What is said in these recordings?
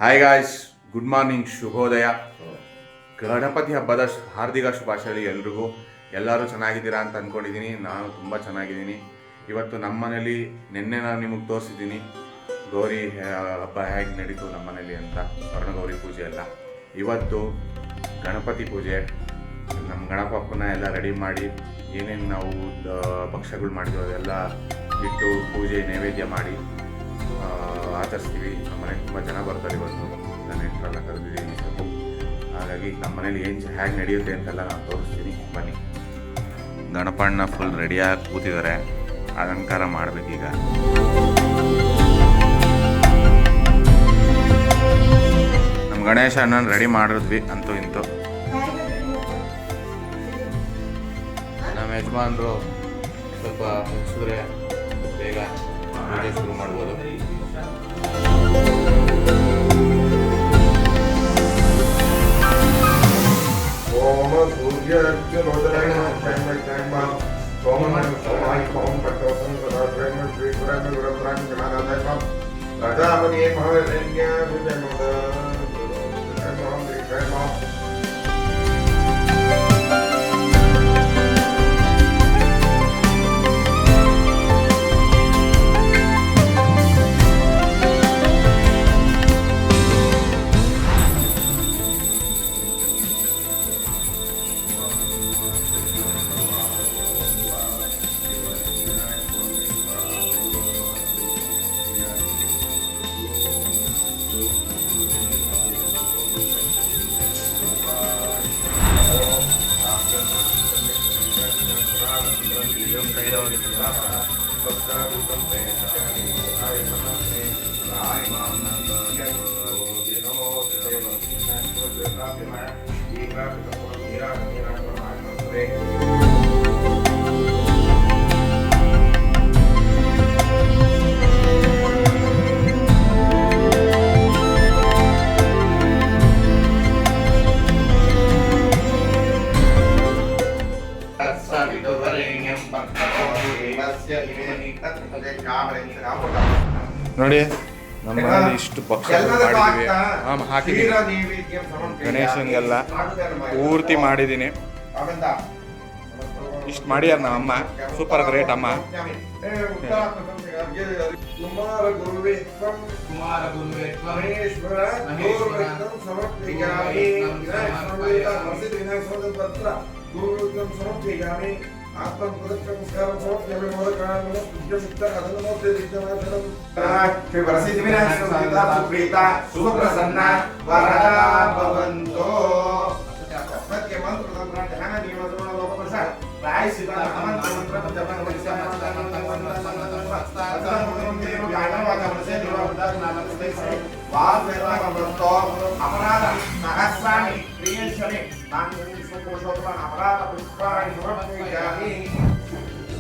Hi guys, good morning, ಶುಭೋದಯ. ಗಣಪತಿ ಹಬ್ಬದ ಹಾರ್ದಿಕ ಶುಭಾಶಯಗಳು ಎಲ್ರಿಗೂ. ಎಲ್ಲರೂ ಚೆನ್ನಾಗಿದ್ದೀರಾ ಅಂತ ಅಂದ್ಕೊಂಡಿದ್ದೀನಿ. ನಾನು ತುಂಬ ಚೆನ್ನಾಗಿದ್ದೀನಿ. ಇವತ್ತು ನಮ್ಮ ಮನೇಲಿ ನಿನ್ನೆ ನಾನು ನಿಮಗೆ ತೋರಿಸಿದ್ದೀನಿ ಗೌರಿ ಹಬ್ಬ ಹೇಗೆ ನಡೀತು ನಮ್ಮ ಮನೇಲಿ ಅಂತ, ಸ್ವರ್ಣಗೌರಿ ಪೂಜೆ ಎಲ್ಲ. ಇವತ್ತು ಗಣಪತಿ ಪೂಜೆ. ನಮ್ಮ ಗಣಪಪ್ಪನ ಎಲ್ಲ ರೆಡಿ ಮಾಡಿ ಏನೇನು ನಾವು ಭಕ್ಷ್ಯಗಳು ಮಾಡಿದ್ವಿ ಅದೆಲ್ಲ ಇಟ್ಟು ಪೂಜೆ ನೈವೇದ್ಯ ಮಾಡಿ ಆಚರಿಸ್ತೀವಿ. ನಮ್ಮ ಮನೆಗೆ ತುಂಬ ಜನ ಬರ್ತಾರೆ ಇವತ್ತು. ನಾನು ನೆಂಟರೆಲ್ಲ ಕರೆದಿದ್ದೀನಿ ಸ್ವಲ್ಪ. ಹಾಗಾಗಿ ನಮ್ಮ ಮನೇಲಿ ಏನು ಹೇಗೆ ನಡೆಯುತ್ತೆ ಅಂತೆಲ್ಲ ನಾನು ತೋರಿಸ್ತೀನಿ, ಬನ್ನಿ. ಗಣಪಣ್ಣ ಫುಲ್ ರೆಡಿಯಾಗಿ ಕೂತಿದ್ದಾರೆ, ಅಲಂಕಾರ ಮಾಡಬೇಕೀಗ. ನಮ್ಮ ಗಣೇಶ ಅಣ್ಣನ ರೆಡಿ ಮಾಡಿದ್ವಿ ಅಂತೂ ಇಂತೂ. ನಮ್ಮ ಯಜಮಾನರು ಸ್ವಲ್ಪ ಮುಗಿಸಿದ್ರೆ ಬೇಗ ಪೂಜೆ ಶುರು ಮಾಡ್ಬೋದು. ನೋಡಿ, ನಮ್ಮ ಮನೇಲಿ ಇಷ್ಟು ಭಕ್ಷ್ಯ ಮಾಡಿದ್ವಿ, ಹಾಕಿದ್ದೀನಿ. ಗಣೇಶನಿಗೆಲ್ಲ ಪೂರ್ತಿ ಮಾಡಿದ್ದೀನಿ. ಇಷ್ಟು ಮಾಡ್ಯಾರ ನಮ್ಮ ಅಮ್ಮ. ಸೂಪರ್ ಗ್ರೇಟ್ ಅಮ್ಮ.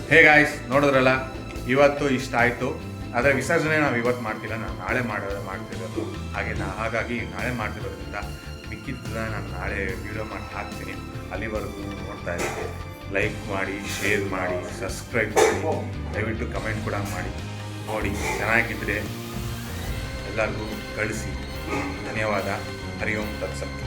ಹೇ ಗಾಯ್ಸ್, ನೋಡಿದ್ರಲ್ಲ, ಇವತ್ತು ಇಷ್ಟ ಆಯಿತು. ಆದರೆ ವಿಸರ್ಜನೆ ನಾವು ಇವತ್ತು ಮಾಡ್ತಿಲ್ಲ, ನಾನು ನಾಳೆ ಮಾಡ್ತಿರೋದು. ಹಾಗಾಗಿ ನಾಳೆ ಮಾಡ್ತಿರೋದ್ರಿಂದ ಮಿಕ್ಕಿದ್ದನ್ನ ನಾನು ನಾಳೆ ವಿಡಿಯೋ ಮಾಡಿ ಹಾಕ್ತೀನಿ. ಅಲ್ಲಿವರೆಗೂ ನೋಡ್ತಾ ಇದ್ದೀನಿ. ಲೈಕ್ ಮಾಡಿ, ಶೇರ್ ಮಾಡಿ, ಸಬ್ಸ್ಕ್ರೈಬ್ ಮಾಡಿ, ದಯವಿಟ್ಟು ಕಮೆಂಟ್ ಕೂಡ ಮಾಡಿ. ನೋಡಿ, ಚೆನ್ನಾಗಿದ್ದರೆ ಎಲ್ಲರಿಗೂ ಕಳಿಸಿ. ಧನ್ಯವಾದ. ಹರಿ ಓಂ ತತ್ಸತ್.